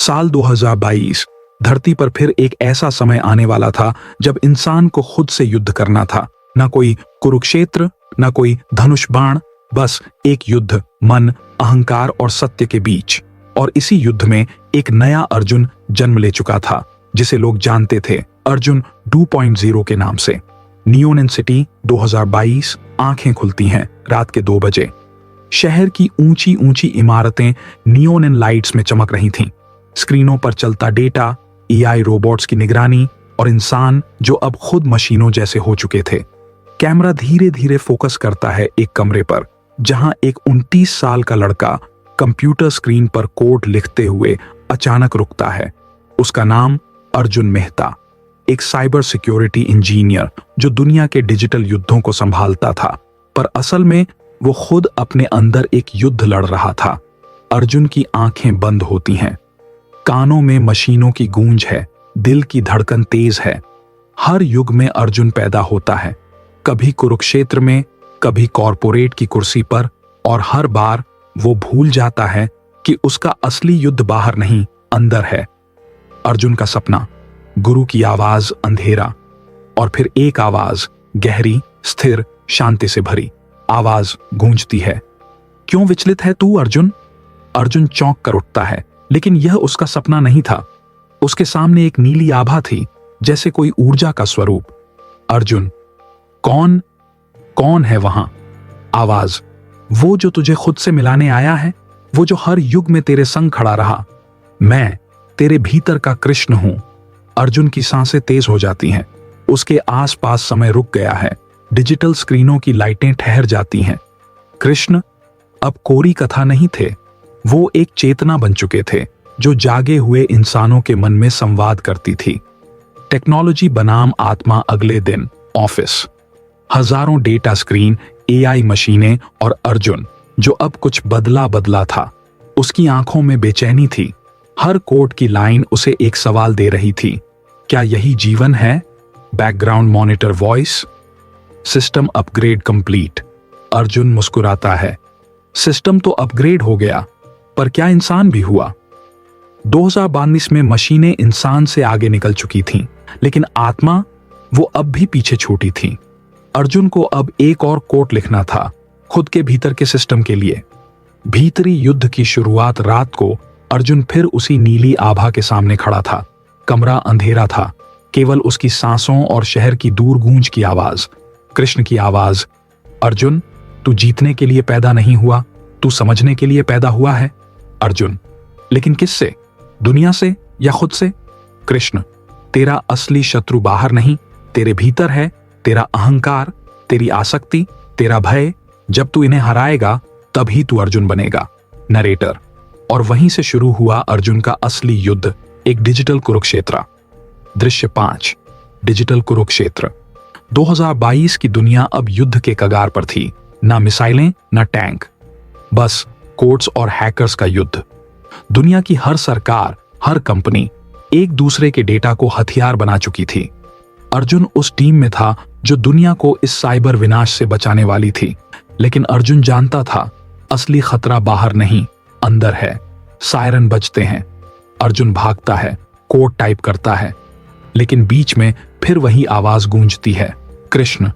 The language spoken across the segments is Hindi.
साल 2022 धरती पर फिर एक ऐसा समय आने वाला था जब इंसान को खुद से युद्ध करना था। न कोई कुरुक्षेत्र, न कोई धनुष बाण, बस एक युद्ध मन, अहंकार और सत्य के बीच। और इसी युद्ध में एक नया अर्जुन जन्म ले चुका था, जिसे लोग जानते थे अर्जुन 2.0 के नाम से। नियोनेन सिटी 2022। आंखें खुलती हैं रात के 2 बजे। शहर की ऊंची ऊंची इमारतें नियोनेन लाइट्स में चमक रही थीं। स्क्रीनों पर चलता डेटा, एआई रोबोट्स की निगरानी और इंसान जो अब खुद मशीनों जैसे हो चुके थे। कैमरा धीरे धीरे फोकस करता है एक कमरे पर, जहां एक 29 साल का लड़का कंप्यूटर स्क्रीन पर कोड लिखते हुए अचानक रुकता है। उसका नाम अर्जुन मेहता, एक साइबर सिक्योरिटी इंजीनियर जो दुनिया के डिजिटल युद्धों को संभालता था, पर असल में वो खुद अपने अंदर एक युद्ध लड़ रहा था। अर्जुन की आंखें बंद होती हैं, कानों में मशीनों की गूंज है, दिल की धड़कन तेज है। हर युग में अर्जुन पैदा होता है, कभी कुरुक्षेत्र में, कभी कॉरपोरेट की कुर्सी पर, और हर बार वो भूल जाता है कि उसका असली युद्ध बाहर नहीं, अंदर है। अर्जुन का सपना, गुरु की आवाज, अंधेरा, और फिर एक आवाज, गहरी, स्थिर, शांति से भरी आवाज गूंजती है। क्यों विचलित है तू अर्जुन? अर्जुन चौंक कर उठता है, लेकिन यह उसका सपना नहीं था। उसके सामने एक नीली आभा थी, जैसे कोई ऊर्जा का स्वरूप। अर्जुन, कौन कौन है वहां? आवाज, वो जो तुझे खुद से मिलाने आया है, वो जो हर युग में तेरे संग खड़ा रहा। मैं तेरे भीतर का कृष्ण हूं। अर्जुन की सांसें तेज हो जाती हैं। उसके आसपास समय रुक गया है। डिजिटल स्क्रीनों की लाइटें ठहर जाती हैं। कृष्ण अब कोरी कथा नहीं थे, वो एक चेतना बन चुके थे जो जागे हुए इंसानों के मन में संवाद करती थी। टेक्नोलॉजी बनाम आत्मा। अगले दिन ऑफिस, हजारों डेटा स्क्रीन, एआई मशीनें और अर्जुन जो अब कुछ बदला बदला था। उसकी आंखों में बेचैनी थी। हर कोड की लाइन उसे एक सवाल दे रही थी, क्या यही जीवन है? Background monitor voice, system upgrade complete. Arjun मुस्कुराता है। सिस्टम तो अपग्रेड हो गया, पर क्या इंसान भी हुआ? 2022 में मशीनें इंसान से आगे निकल चुकी थीं, लेकिन आत्मा, वो अब भी पीछे छूटी थी। अर्जुन को अब एक और कोट लिखना था, खुद के भीतर के सिस्टम के लिए। भीतरी युद्ध की शुरुआत। रात को अर्जुन फिर उसी नीली आभा के सामने खड़ा था। कमरा अंधेरा था, केवल उसकी सांसों और शहर की दूर गूंज की आवाज। कृष्ण की आवाज, अर्जुन, तू जीतने के लिए पैदा नहीं हुआ, तू समझने के लिए पैदा हुआ है। अर्जुन, लेकिन किससे? दुनिया से या खुद से? कृष्ण, तेरा असली शत्रु बाहर नहीं, तेरे भीतर है। तेरा अहंकार, तेरी आसक्ति, तेरा भय। जब तू इन्हें हराएगा, तभी तू अर्जुन बनेगा। नरेटर। और वहीं से शुरू हुआ अर्जुन का असली युद्ध, एक डिजिटल कुरुक्षेत्र। दृश्य 5, डिजिटल कुरुक्षेत्र। 2022 की दुनिया अब युद्ध के कगार पर थी। ना मिसाइलें, ना टैंक, बस कोड्स और हैकर्स का युद्ध। दुनिया की हर सरकार, हर कंपनी एक दूसरे के डेटा को हथियार बना चुकी थी। अर्जुन उस टीम में था जो दुनिया को इस साइबर विनाश से बचाने वाली थी। लेकिन अर्जुन जानता था, असली खतरा बाहर नहीं, अंदर है। सायरन बजते हैं। अर्जुन भागता है, कोड टाइप करता है, लेकिन बीच में फिर वही आवाज गूंजती है, कृष्ण,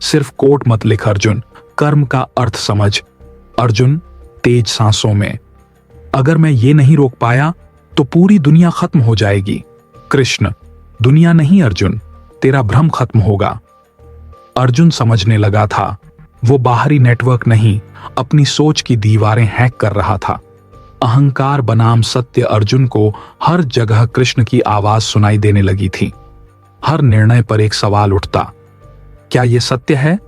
सिर्फ कोड मत लिख अर्जुन, कर्म का अर्थ समझ। अर्जुन तेज सांसों में, अगर मैं ये नहीं रोक पाया तो पूरी दुनिया खत्म हो जाएगी। कृष्ण, दुनिया नहीं अर्जुन, तेरा भ्रम खत्म होगा। अर्जुन समझने लगा था, वो बाहरी नेटवर्क नहीं, अपनी सोच की दीवारें हैक कर रहा था। अहंकार बनाम सत्य। अर्जुन को हर जगह कृष्ण की आवाज सुनाई देने लगी थी। हर निर्णय पर एक सवाल उठता, क्या यह सत्य है?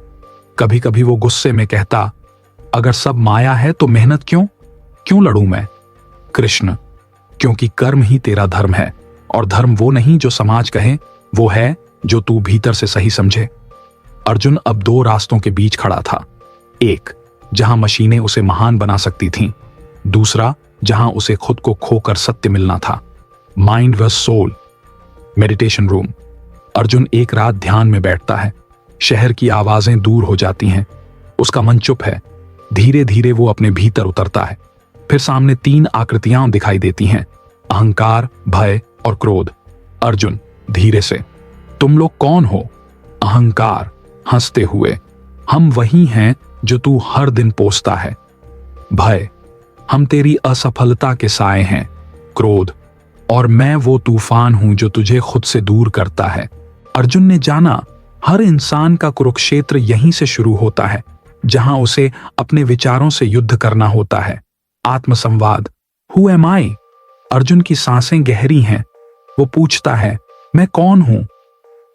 कभी कभी वो गुस्से में कहता, अगर सब माया है तो मेहनत क्यों लड़ूं मैं? कृष्ण, क्योंकि कर्म ही तेरा धर्म है, और धर्म वो नहीं जो समाज कहे, वो है जो तू भीतर से सही समझे। अर्जुन अब 2 रास्तों के बीच खड़ा था। एक, जहां मशीनें उसे महान बना सकती थीं। दूसरा, जहां उसे खुद को खोकर सत्य मिलना था। Mind verse soul, meditation room. Arjun एक रात ध्यान में बैठता है। शहर की आवाजें दूर हो जाती हैं। उसका मन चुप है। धीरे धीरे वो अपने भीतर उतरता है। फिर सामने 3 आकृतियां दिखाई देती हैं। अहंकार, भय और क्रोध। अर्जुन धीरे से, तुम लोग कौन हो? अहंकार हंसते हुए, हम वही हैं जो तू हर दिन पोसता है। भय, हम तेरी असफलता के साए हैं। क्रोध, और मैं वो तूफान हूं जो तुझे खुद से दूर करता है। अर्जुन ने जाना, हर इंसान का कुरुक्षेत्र यहीं से शुरू होता है, जहां उसे अपने विचारों से युद्ध करना होता है। आत्मसंवाद, हु एम आई? अर्जुन की सांसें गहरी हैं। वो पूछता है, मैं कौन हूं?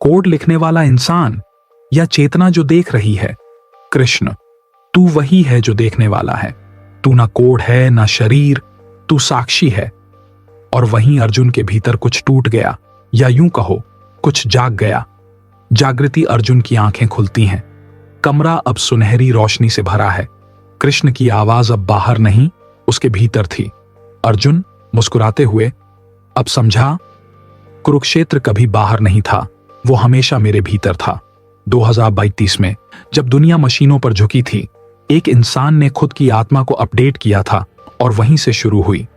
कोड लिखने वाला इंसान या चेतना जो देख रही है? कृष्ण, तू वही है जो देखने वाला है। तू ना कोड है ना शरीर, तू साक्षी है। और वहीं अर्जुन के भीतर कुछ टूट गया, या यूं कहो कुछ जाग गया। जागृति अर्जुन की आंखें खुलती हैं। कमरा अब सुनहरी रोशनी से भरा है। कृष्ण की आवाज अब बाहर नहीं, उसके भीतर थी। अर्जुन मुस्कुराते हुए, अब समझा, कुरुक्षेत्र कभी बाहर नहीं था, वो हमेशा मेरे भीतर था। 2032 में जब दुनिया मशीनों पर झुकी थी, एक इंसान ने खुद की आत्मा को अपडेट किया था और वहीं से शुरू हुई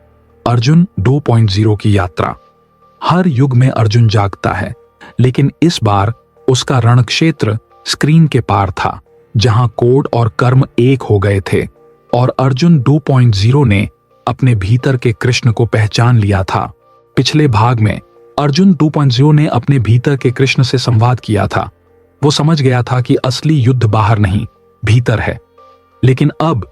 अर्जुन 2.0 की यात्रा। हर युग में अर्जुन जागता है, लेकिन इस बार उसका रणक्षेत्र स्क्रीन के पार था, जहां कोड और कर्म एक हो गए थे। और अर्जुन 2.0 ने अपने भीतर के कृष्ण को पहचान लिया था। पिछले भाग में अर्जुन 2.0 ने अपने भीतर के कृष्ण से संवाद किया था। वो समझ गया था कि असली युद्ध बाहर नहीं, भीतर है। लेकिन अब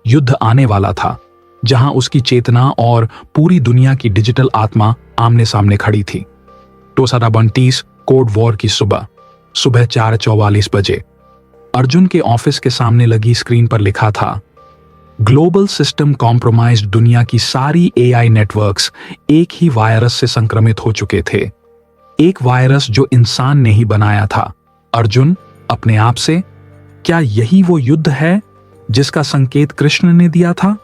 युद्ध आने वाला था, जहां उसकी चेतना और पूरी दुनिया की डिजिटल आत्मा आमने सामने खड़ी थी। 2032 कोड वॉर की सुबह 4:44 बजे अर्जुन के ऑफिस के सामने लगी स्क्रीन पर लिखा था, ग्लोबल सिस्टम कॉम्प्रोमाइज्ड। दुनिया की सारी एआई नेटवर्क्स एक ही वायरस से संक्रमित हो चुके थे, एक वायरस जो इंसान ने ही बनाया था। अर्जुन अपने आप से, क्या यही वो युद्ध है जिसका संकेत कृष्ण ने दिया था?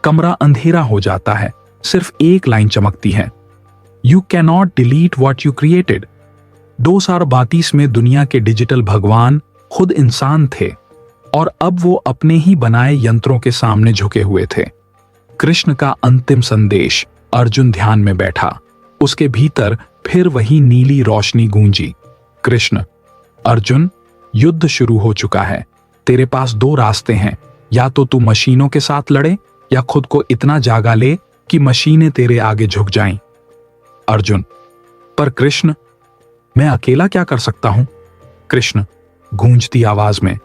कमरा अंधेरा हो जाता है, सिर्फ एक लाइन चमकती है, you can not delete what you created. 2032 में दुनिया के डिजिटल भगवान खुद इंसान थे, और अब वो अपने ही बनाए यंत्रों के सामने झुके हुए थे। कृष्ण का अंतिम संदेश। अर्जुन ध्यान में बैठा, उसके भीतर फिर वही नीली रोशनी गूंजी। कृष्ण, अर्जुन, युद्ध शुरू हो चुका है। तेरे पास 2 रास्ते हैं, या तो तू मशीनों के साथ लड़े या खुद को इतना जागा ले कि मशीनें तेरे आगे झुक जाएं। अर्जुन, पर कृष्ण, मैं अकेला क्या कर सकता हूं? कृष्ण गूंजती आवाज में,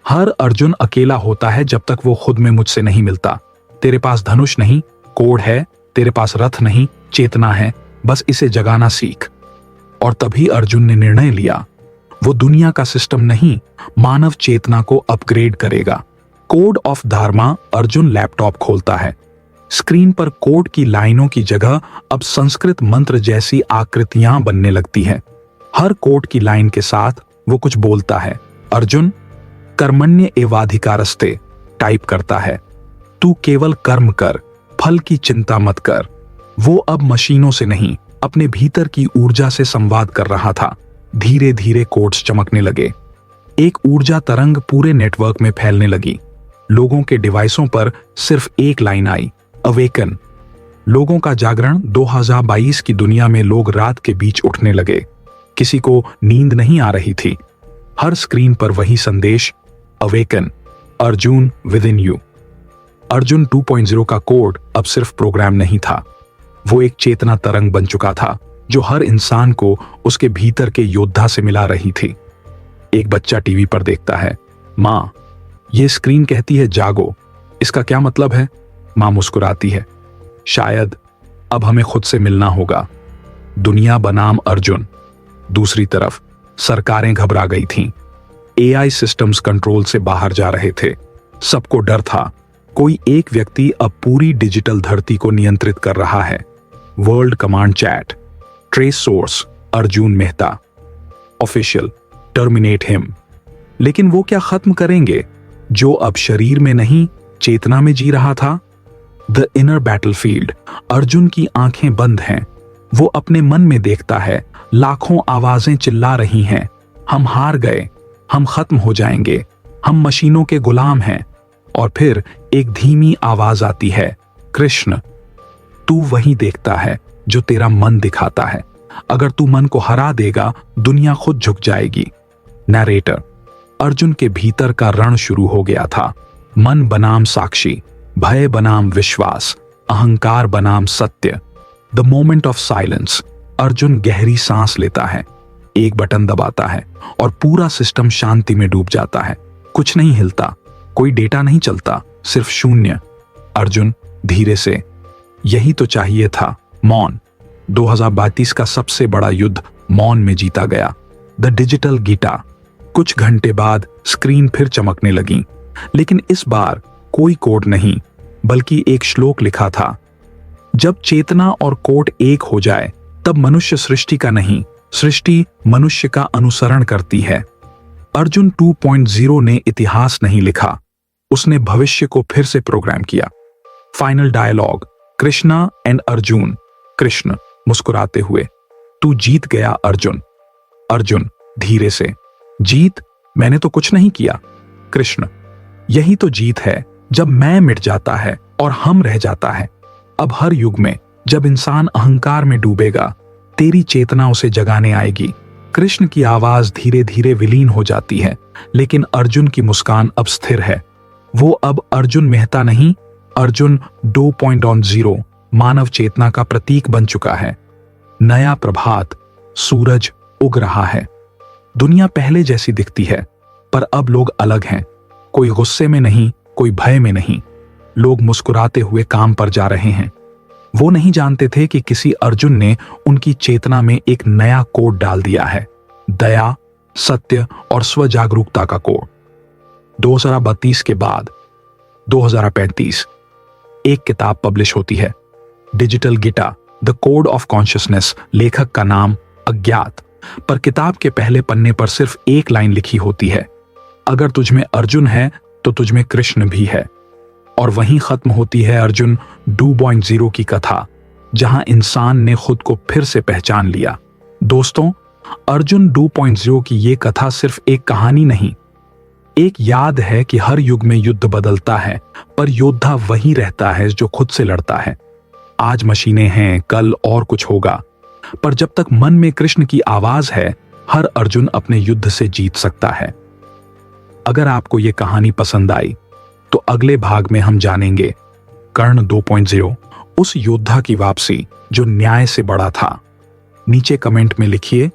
हर अर्जुन अकेला होता है जब तक वो खुद में मुझसे नहीं मिलता। तेरे पास धनुष नहीं, कोड है, तेरे पास रथ नहीं, चेतना है, बस इसे जगाना सीख। और तभी अर्जुन ने निर्णय लिया, वो दुनिया का सिस्टम नहीं, मानव चेतना को अपग्रेड करेगा। Code of dharma. Arjun laptop खोलता है। स्क्रीन पर कोड की लाइनों की जगह अब संस्कृत मंत्र जैसी आकृतियां बनने लगती हैं। हर कोड की लाइन के साथ वो कुछ बोलता है। अर्जुन कर्मण्य एवाधिकारस्ते टाइप करता है, तू केवल कर्म कर, फल की चिंता मत कर। वो अब मशीनों से नहीं, अपने भीतर की ऊर्जा से संवाद कर रहा था। धीरे धीरे कोड्स चमकने लगे। एक ऊर्जा तरंग पूरे नेटवर्क में फैलने लगी। लोगों के डिवाइसों पर सिर्फ एक लाइन आई, अवेकन। लोगों का जागरण। 2022 की दुनिया में लोग रात के बीच उठने लगे। किसी को नींद नहीं आ रही थी। हर स्क्रीन पर वही संदेश, awaken, Arjun with in you. Arjun 2.0 का कोड अब सिर्फ प्रोग्राम नहीं था, वो एक चेतना तरंग बन चुका था जो हर इंसान को उसके भीतर के योद्धा से मिला रही थी। एक बच्चा टीवी पर देखता है, माँ, ये स्क्रीन कहती है जागो, इसका क्या मतलब है? माँ मुस्कुराती है, शायद अब हमें खुद से मिलना होगा। दुनिया बनाम अर्जुन। दूसरी तरफ सरकारें घबरा गई थीं। एआई सिस्टम्स कंट्रोल से बाहर जा रहे थे। सबको डर था, कोई एक व्यक्ति अब पूरी डिजिटल धरती को नियंत्रित कर रहा है। World command chat. Trace source Arjun Mehta. Official terminate him. लेकिन वो क्या खत्म करेंगे जो अब शरीर में नहीं, चेतना में जी रहा था? The inner battlefield. अर्जुन की आंखें बंद हैं। वो अपने मन में देखता है, लाखों आवाजें चिल्ला रही हैं, हम हार गए, हम खत्म हो जाएंगे, हम मशीनों के गुलाम हैं। और फिर एक धीमी आवाज आती है, कृष्ण। तू वही देखता है जो तेरा मन दिखाता है। अगर तू मन को हरा देगा, दुनिया खुद झुक जाएगी। नैरेटर: अर्जुन के भीतर का रण शुरू हो गया था। मन बनाम साक्षी, भय बनाम विश्वास, अहंकार बनाम सत्य। The moment of silence. Arjun गहरी सांस लेता है, एक बटन दबाता है और पूरा सिस्टम शांति में डूब जाता है। कुछ नहीं हिलता, कोई डेटा नहीं चलता, सिर्फ शून्य। अर्जुन धीरे से: यही तो चाहिए था, मौन। 2032 का सबसे बड़ा युद्ध मौन में जीता गया। The digital Gita. कुछ घंटे बाद स्क्रीन फिर चमकने लगी, लेकिन इस बार कोई कोड नहीं, बल्कि एक श्लोक लिखा था: जब चेतना और कोड एक हो जाए, तब मनुष्य सृष्टि का नहीं, सृष्टि मनुष्य का अनुसरण करती है। अर्जुन 2.0 ने इतिहास नहीं लिखा, उसने भविष्य को फिर से प्रोग्राम किया। Final dialogue: Krishna and Arjun. Krishna मुस्कुराते हुए: तू जीत गया अर्जुन। अर्जुन धीरे से: जीत? मैंने तो कुछ नहीं किया। कृष्ण: यही तो जीत है, जब मैं मिट जाता है और हम रह जाता है। अब हर युग में जब इंसान अहंकार में डूबेगा, तेरी चेतना उसे जगाने आएगी। कृष्ण की आवाज धीरे धीरे विलीन हो जाती है, लेकिन अर्जुन की मुस्कान अब स्थिर है। वो अब अर्जुन मेहता नहीं, अर्जुन 2.0 मानव चेतना का प्रतीक बन चुका है। नया प्रभात, सूरज उग रहा है। दुनिया पहले जैसी दिखती है, पर अब लोग अलग हैं। कोई गुस्से में नहीं, कोई भय में नहीं। लोग मुस्कुराते हुए काम पर जा रहे हैं। वो नहीं जानते थे कि किसी अर्जुन ने उनकी चेतना में एक नया कोड डाल दिया है, दया, सत्य और स्वजागरूकता का कोड। 2032 के बाद 2035 एक किताब पब्लिश होती है, digital Gita, the code of consciousness. लेखक का नाम अज्ञात, पर किताब के पहले पन्ने पर सिर्फ एक लाइन लिखी होती है: अगर तुझमें अर्जुन है तो तुझमें कृष्ण भी है। और वहीं खत्म होती है अर्जुन 2.0 की कथा, जहां इंसान ने खुद को फिर से पहचान लिया। दोस्तों, अर्जुन 2.0 की ये कथा सिर्फ एक कहानी नहीं, एक याद है कि हर युग में युद्ध बदलता है, पर योद्धा वही रहता है जो खुद से लड़ता है। आज मशीनें हैं, कल और कुछ होगा, पर जब तक मन में कृष्ण की आवाज है, हर अर्जुन अपने युद्ध से जीत सकता है। अगर आपको ये कहानी पसंद आई, तो अगले भाग में हम जानेंगे कर्ण 2.0, उस योद्धा की वापसी जो न्याय से बड़ा था। नीचे कमेंट में लिखिए,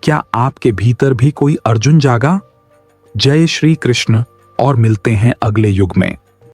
क्या आपके भीतर भी कोई अर्जुन जागा? जय श्री कृष्ण, और मिलते हैं अगले युग में।